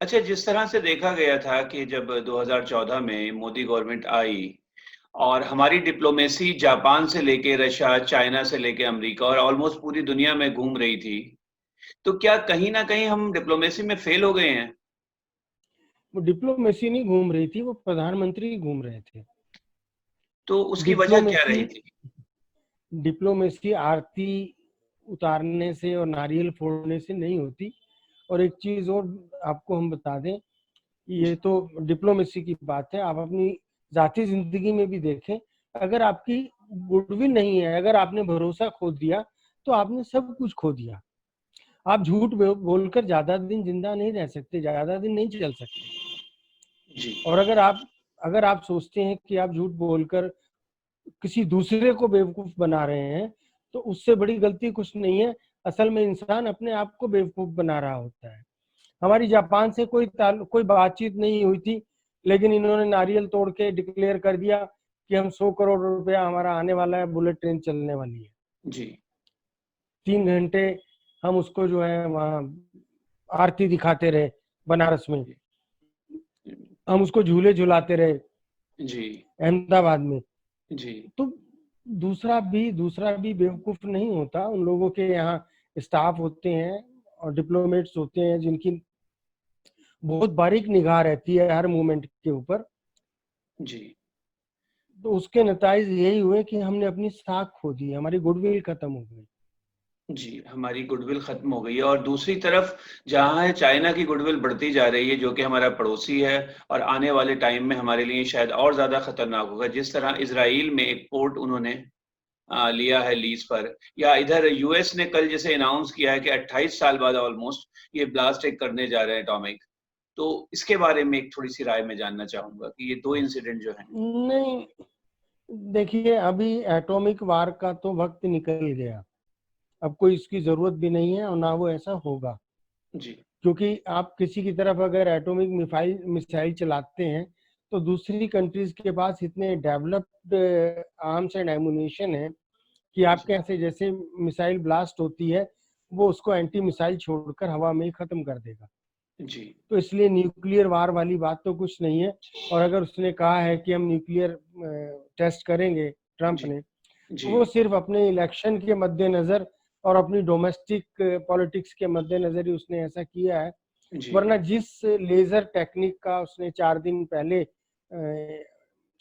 अच्छा, जिस तरह से देखा गया था कि जब 2014 में मोदी गवर्नमेंट आई और हमारी डिप्लोमेसी जापान से लेके रशिया, चाइना से लेके अमेरिका और ऑलमोस्ट पूरी दुनिया में घूम रही थी, तो क्या कहीं न कहीं हम डिप्लोमेसी में फेल हो गए हैं? वो डिप्लोमेसी नहीं घूम रही थी, वो प्रधानमंत्री घूम रहे थे। तो उसकी वजह क्या डिप्लोमेसी रही थी? डिप्लोमेसी आरती उतारने से और नारियल फोड़ने से नहीं होती। और एक चीज और आपको हम बता दें, ये जी, तो डिप्लोमेसी की बात है, आप अपनी जाती जिंदगी में भी देखें। अगर आपकी गुडविल नहीं है, अगर आपने भरोसा खो दिया, तो आपने सब कुछ खो दिया। आप झूठ बोलकर ज्यादा दिन जिंदा नहीं रह सकते, ज्यादा दिन नहीं चल सकते। जी, और अगर आप सोचते हैं कि आप झूठ बोलकर किसी दूसरे को बेवकूफ बना रहे हैं, तो उससे बड़ी गलती कुछ नहीं है। असल में इंसान अपने आप को बेवकूफ बना रहा होता है। हमारी जापान से कोई बातचीत नहीं हुई थी, लेकिन इन्होंने नारियल तोड़ के डिक्लेयर कर दिया कि हम 100 करोड़ रुपया हमारा आने वाला है, बुलेट ट्रेन चलने वाली है। जी, 3 घंटे हम उसको जो है वहाँ आरती दिखाते रहे बनारस में, जी, हम उसको झूले झुलाते रहे जी, अहमदाबाद में। जी, तो दूसरा भी बेवकूफ नहीं होता। उन लोगों के यहाँ स्टाफ होते हैं और डिप्लोमेट्स होते हैं जिनकी बहुत बारीक निगाह रहती है हर मूवमेंट के ऊपर। जी। तो उसके नताइज यही हुए कि हमने अपनी साख खो दी, हमारी गुडविल खत्म हो गई। जी, हमारी गुडविल खत्म हो गई है और दूसरी तरफ जहाँ है चाइना की गुडविल बढ़ती जा रही है, जो कि हमारा पड़ोसी है और आने वाले टाइम में हमारे लिए शायद और ज़्यादा खतरनाक होगा। जिस तरह इज़राइल में एक पोर्ट उन्होंने लिया है लीज़ पर, या इधर यूएस ने कल जैसे अनाउंस किया है कि 28 साल बाद ऑलमोस्ट ये ब्लास्ट एक करने जा रहे हैं एटॉमिक। तो इसके बारे में एक थोड़ी-सी राय मैं जानना चाहूँगा कि ये 2 इंसिडेंट जो हैं। नहीं, देखिए अभी एटॉमिक वार का तो वक्त निकल गया। अब कोई इसकी जरूरत भी नहीं है और ना वो ऐसा होगा। जी, क्योंकि आप किसी की तरफ अगर एटॉमिक मिसाइल मिसाइल चलाते हैं, तो दूसरी कंट्रीज के पास इतने डेवलप्ड आर्म्स एंड एमुनिशन है कि आपके जी, यहाँ से जैसे मिसाइल ब्लास्ट होती है, वो उसको एंटी मिसाइल छोड़कर हवा में ही खत्म कर देगा। जी, तो इसलिए न्यूक्लियर वार वाली बात तो कुछ नहीं है। और अगर उसने कहा है कि हम न्यूक्लियर टेस्ट करेंगे, ट्रंप जी, ने, तो जी, वो सिर्फ अपने इलेक्शन के मद्देनजर और अपनी डोमेस्टिक पॉलिटिक्स के मद्देनजर ही उसने ऐसा किया है। जी, वरना जिस लेजर टेक्निक का उसने 4 दिन पहले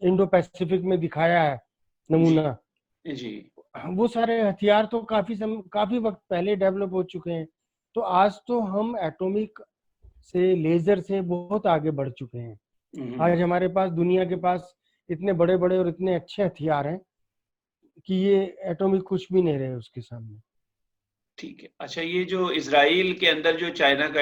इंडो पैसिफिक में दिखाया है जी, नमूना, जी। वो सारे हथियार तो काफी वक्त पहले डेवलप हो चुके हैं। तो आज तो हम एटॉमिक से, लेजर से बहुत आगे बढ़ चुके हैं। हुँ, आज हुँ। हमारे पास, दुनिया के पास इतने बड़े बड़े और इतने अच्छे हथियार हैं कि ये एटॉमिक कुछ भी नहीं रहे उसके सामने। ठीक है। अच्छा, ये जो इज़राइल के अंदर जो चाइना का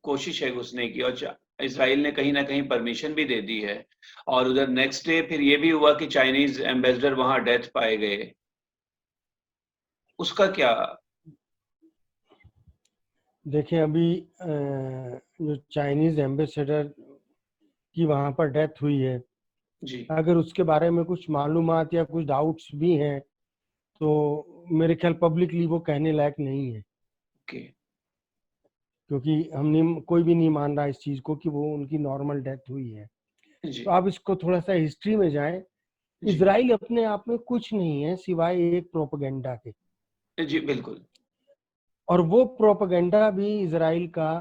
कोशिश है घुसने की और चा इज़राइल ने कहीं न कहीं परमिशन भी दे दी है और उधर नेक्स्ट डे फिर ये भी हुआ कि चाइनीज़ एम्बेसडर वहाँ डेथ पाए गए। उसका क्या? देखिए अभी जो चाइनीज एम्बेसडर की वहां पर डेथ हुई है, जी, अगर उसके बारे में कुछ मालूमात या कुछ डाउट्स भी हैं, तो मेरे ख्याल पब्लिकली वो कहने लायक नहीं है। ओके। क्योंकि हम नहीं, कोई भी नहीं मान रहा इस चीज को कि वो उनकी नॉर्मल डेथ हुई है। तो जी, आप इसको थोड़ा सा हिस्ट्री में जाएं। जी। इसराइल अपने आप में कुछ नहीं है सिवाय एक प्रोपेगेंडा के। जी, बिल्कुल। और वो प्रोपेगेंडा भी इसराइल का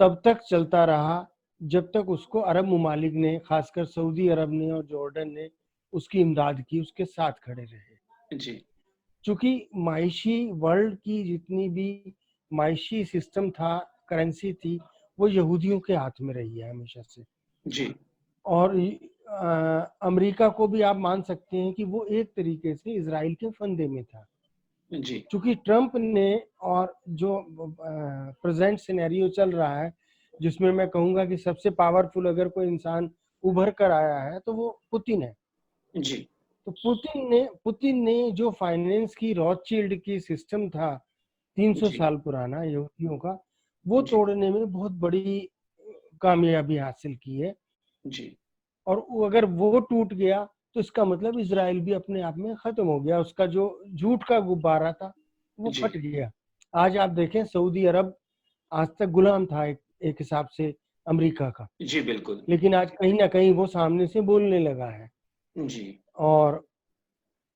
तब तक चलता रहा जब तक उसको अरब ममालिक ने, खासकर सऊदी अरब ने और जॉर्डन ने उसकी इमदाद की, उसके साथ खड़े रहे। जी, क्योंकि मायशी वर्ल्ड की जितनी भी मायशी सिस्टम था, करेंसी थी, वो यहूदियों के हाथ में रही है हमेशा से। जी, और अमेरिका को भी आप मान सकते हैं कि वो एक तरीके से इसराइल के फंदे में था। जी, क्योंकि ट्रंप ने, और जो प्रेजेंट सिनेरियो चल रहा है, जिसमें मैं कहूंगा कि सबसे पावरफुल अगर कोई इंसान उभर कर आया है तो वो पुतिन है। जी, तो पुतिन ने जो फाइनेंस की, रॉथशील्ड की सिस्टम था 300 जी, साल पुराना यहूदियों का, वो जी, तोड़ने में बहुत बड़ी कामयाबी हासिल की है। जी, और अगर वो टूट गया, तो इसका मतलब इसराइल भी अपने आप में खत्म हो गया। उसका जो झूठ का गुब्बारा था वो जी, फट गया। आज आप देखें, सऊदी अरब आज तक गुलाम था एक हिसाब से अमेरिका का, जी बिल्कुल। लेकिन आज कहीं ना कहीं वो सामने से बोलने लगा है। जी और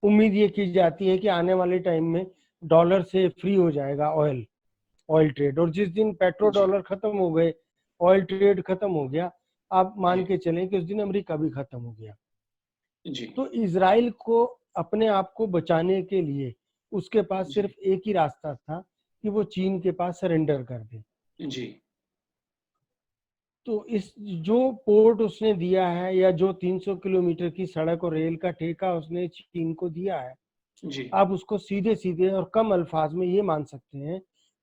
उम्मीद ये की जाती है कि आने वाले टाइम में डॉलर से फ्री हो जाएगा ऑयल ट्रेड, और जिस दिन पेट्रो जी डॉलर खत्म हो गए, ऑयल ट्रेड खत्म हो गया, आप मान जी के चलें कि उस दिन अमेरिका भी खत्म हो गया। जी तो इजराइल को अपने आप को बचाने के लिए उसके पास जी सिर्फ एक ही रास्ता था कि वो चीन के पास सरेंडर कर दे। जी तो इस जो पोर्ट उसने दिया है, या जो 300 किलोमीटर की सड़क और रेल का ठेका उसने चीन को दिया है, जी आप उसको सीधे सीधे और कम अल्फाज में ये मान सकते हैं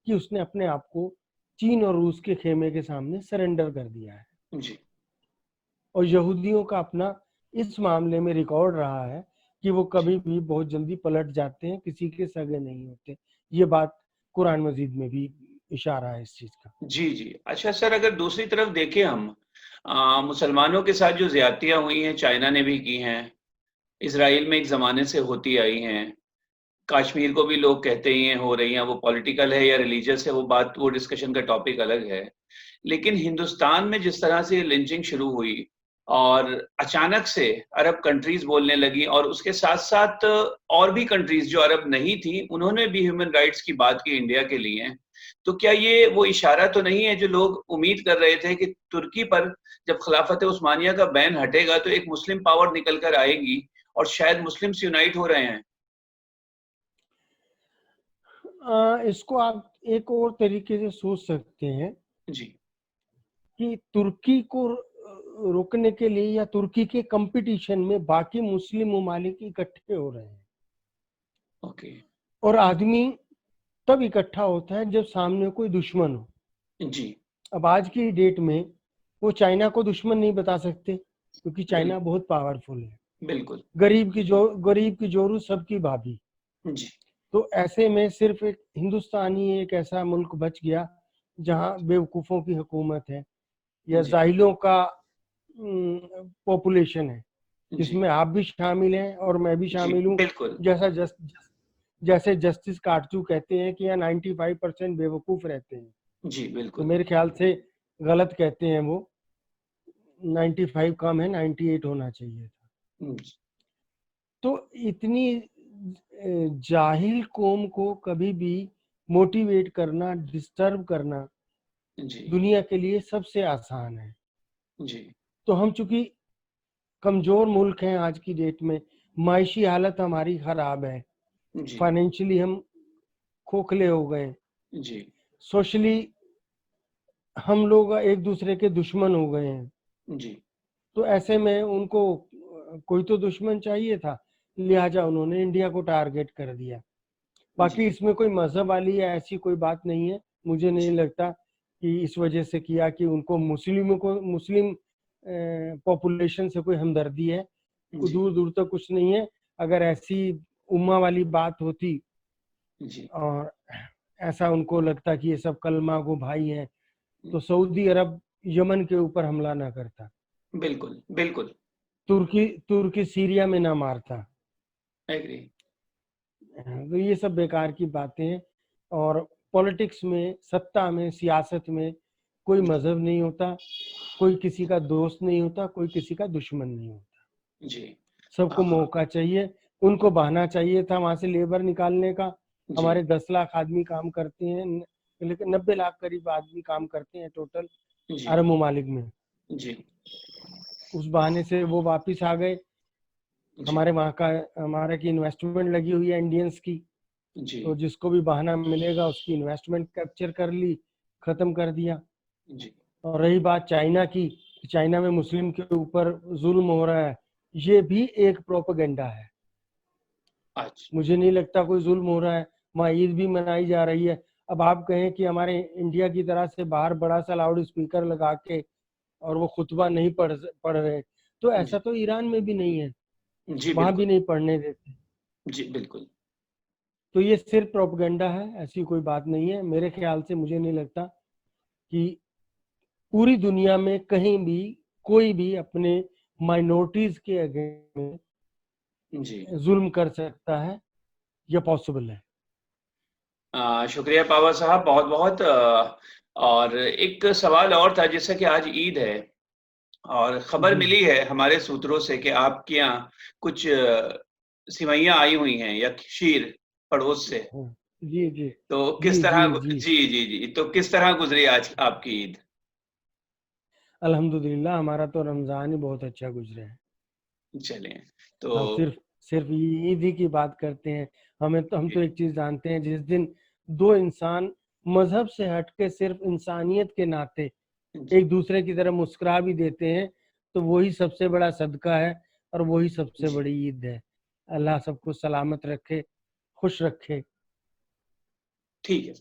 कि उसने अपने आप को चीन और रूस के खेमे के सामने सरेंडर कर दिया है। जी और यहूदियों का अपना इस मामले में रिकॉर्ड रहा है कि वो जी कभी भी बहुत जल्दी पलट जाते हैं, किसी के सगे नहीं होते। ये बात कुरान मजीद में भी इशारा है इस चीज का। जी, जी। अच्छा सर, अगर दूसरी तरफ देखें हम, मुसलमानों के साथ जो ज़्यादतियाँ हुई हैं, चाइना ने भी की हैं, इज़राइल में एक ज़माने से होती आई हैं, कश्मीर को भी लोग कहते ही हैं हो रही हैं, वो पॉलिटिकल है या रिलीजियस है, वो बात, वो डिस्कशन का टॉपिक अलग है। लेकिन हिंदुस्तान में जिस तरह से लिंचिंग शुरू हुई और अचानक से अरब कंट्रीज़ बोलने लगी, और उसके साथ-साथ और भी कंट्रीज़ जो अरब नहीं थी, उन्होंने भी ह्यूमन राइट्स की बात की इंडिया के लिए। तो क्या ये वो इशारा तो नहीं है जो लोग उम्मीद कर रहे थे कि तुर्की पर जब खिलाफत उस्मानिया का बैन हटेगा तो एक मुस्लिम पावर निकल कर आएगी और शायद मुस्लिम्स यूनाइट हो रहे हैं? इसको आप एक और तरीके से सोच सकते हैं जी, कि तुर्की को रोकने के लिए या तुर्की के कंपटीशन में बाकी मुस्लिम ममालिक इकट्ठे हो रहे हैं। ओके। और आदमी तब इकट्ठा होता है जब सामने कोई दुश्मन हो। जी, अब आज की डेट में वो चाइना को दुश्मन नहीं बता सकते, क्योंकि चाइना बिल्कुल, बहुत पावरफुल है। बिल्कुल। गरीब की जोरू सबकी भाभी। जी, तो ऐसे में सिर्फ एक हिंदुस्तान ही एक ऐसा मुल्क बच गया जहां बेवकूफों की हुकूमत है, या जी, जाहिलों का पॉपुलेशन है, जी, जिसमें आप भी शामिल हैं और मैं भी जी, शामिल हूँ। बिल्कुल। जैसा जैसे जस्टिस काटजू कहते हैं कि यहाँ 95% बेवकूफ रहते हैं, जी, तो बिल्कुल। मेरे ख्याल से गलत कहते हैं वो। 95 कम है, 98 होना चाहिए था। जी, तो इतनी जाहिल कौम को कभी भी मोटिवेट करना, डिस्टर्ब करना जी, दुनिया के लिए सबसे आसान है। जी, तो हम चूंकि कमजोर मुल्क हैं आज की डेट में, माशी हालत हमारी खराब है, जी, फाइनेंशियली हम खोखले हो गए, जी, सोशली हम लोग एक दूसरे के दुश्मन हो गए हैं। जी, तो ऐसे में उनको कोई तो दुश्मन चाहिए था, लिहाजा उन्होंने इंडिया को टारगेट कर दिया। बाकी जी, इसमें कोई मजहब वाली या ऐसी कोई बात नहीं है। मुझे नहीं जी, लगता कि इस वजह से किया कि उनको मुस्लिम पॉपुलेशन से कोई हमदर्दी है। जी, दूर दूर तक कुछ नहीं है। अगर ऐसी उम्मा वाली बात होती जी, और ऐसा उनको लगता कि ये सब कलमा को भाई हैं, जी, तो सऊदी अरब यमन के ऊपर हमला ना करता, बिल्कुल, बिल्कुल, तुर्की तुर्की सीरिया में ना मारता। एग्री। तो ये सब बेकार की बातें हैं। और पॉलिटिक्स में, सत्ता में, सियासत में कोई जी, मजहब नहीं होता, कोई किसी का दोस्त नहीं होता, कोई किसी का दुश्मन नहीं होता। जी, सबको हाँ, मौका चाहिए। उनको बहाना चाहिए था वहां से लेबर निकालने का। जी, हमारे 10 लाख आदमी काम करते हैं, लेकिन 90 लाख करीब आदमी काम करते हैं टोटल जी, अरब ममालिक में। जी, उस बहाने से वो वापिस आ गए। जी, हमारे की इन्वेस्टमेंट लगी हुई है इंडियंस की, जी, तो जिसको भी बहाना मिलेगा उसकी इन्वेस्टमेंट कैप्चर कर ली, खत्म कर दिया। जी, और रही बात चाइना की, चाइना में मुस्लिम के ऊपर जुल्म हो रहा है, ये भी एक प्रोपेगेंडा है। अच्छा, मुझे नहीं लगता कोई जुल्म हो रहा है। वहाँ ईद भी मनाई जा रही है। अब आप कहें कि हमारे इंडिया की तरह से बाहर बड़ा सा लाउड स्पीकर लगा के और वो खुतबा नहीं पढ़ रहे, तो ऐसा जी, तो ईरान में भी नहीं है, जी, वहां भी बिल्कुल, नहीं पढ़ने देते। जी, बिल्कुल, तो ये सिर्फ प्रोपेगेंडा है, ऐसी कोई बात नहीं है। मेरे ख्याल से मुझे नहीं लगता कि पूरी दुनिया में कहीं भी कोई भी अपने माइनॉरिटीज के अगेंस्ट में जी। जुल्म कर सकता है, या पॉसिबल है। शुक्रिया पावा साहब, बहुत बहुत। और एक सवाल और था, जैसा कि आज ईद है और खबर जी मिली है हमारे सूत्रों से कि आपके यहाँ कुछ सिवैयाँ आई हुई हैं या खीर पड़ोस से। हाँ, जी जी तो जी किस तरह जी जी जी, जी, जी। तो किस तरह गुज़री आज आपकी ईद? अल्हम्दुलिल्लाह हमारा तो रमजान ही बहुत अच्छा गुजरा है। चलें, तो हम सिर्फ सिर्फ ईद ही की बात करते हैं। हम जी, तो एक चीज जानते हैं, जिस दिन दो इंसान मजहब से हटके सिर्फ इंसानियत के नाते जी, एक दूसरे की तरह मुस्कुरा भी देते हैं, तो वही सबसे बड़ा सदका है और वही सबसे जी, बड़ी ईद है। अल्लाह सबको सलामत रखे, खुश रखे। ठीक है।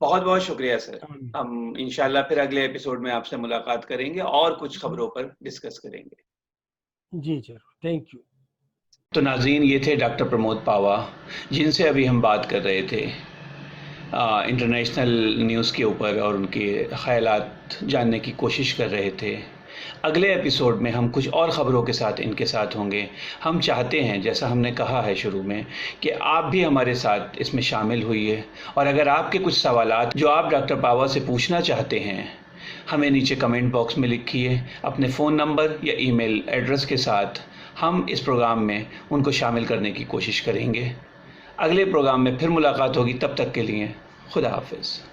बहुत-बहुत शुक्रिया सर। आमीन। हम इंशाअल्लाह फिर अगले एपिसोड में आपसे मुलाकात करेंगे और कुछ खबरों पर डिस्कस करेंगे। जी जरूर, थैंक यू। तो नाज़रीन, ये थे डॉक्टर प्रमोद पावा, जिनसे अभी हम बात कर रहे थे इंटरनेशनल न्यूज़ के ऊपर और उनके ख़यालात जानने की कोशिश कर रहे थे। अगले एपिसोड में हम कुछ और ख़बरों के साथ इनके साथ होंगे। हम चाहते हैं, जैसा हमने कहा है शुरू में, कि आप भी हमारे साथ इसमें शामिल होइए और अगर आपके कुछ सवालात जो आप डॉक्टर पावा से पूछना चाहते हैं, हमें नीचे कमेंट बॉक्स में लिखिए अपने फ़ोन नंबर या ईमेल एड्रेस के साथ। हम इस प्रोग्राम में उनको शामिल करने की कोशिश करेंगे। अगले प्रोग्राम में फिर मुलाकात होगी, तब तक के लिए खुदा हाफ़िज़।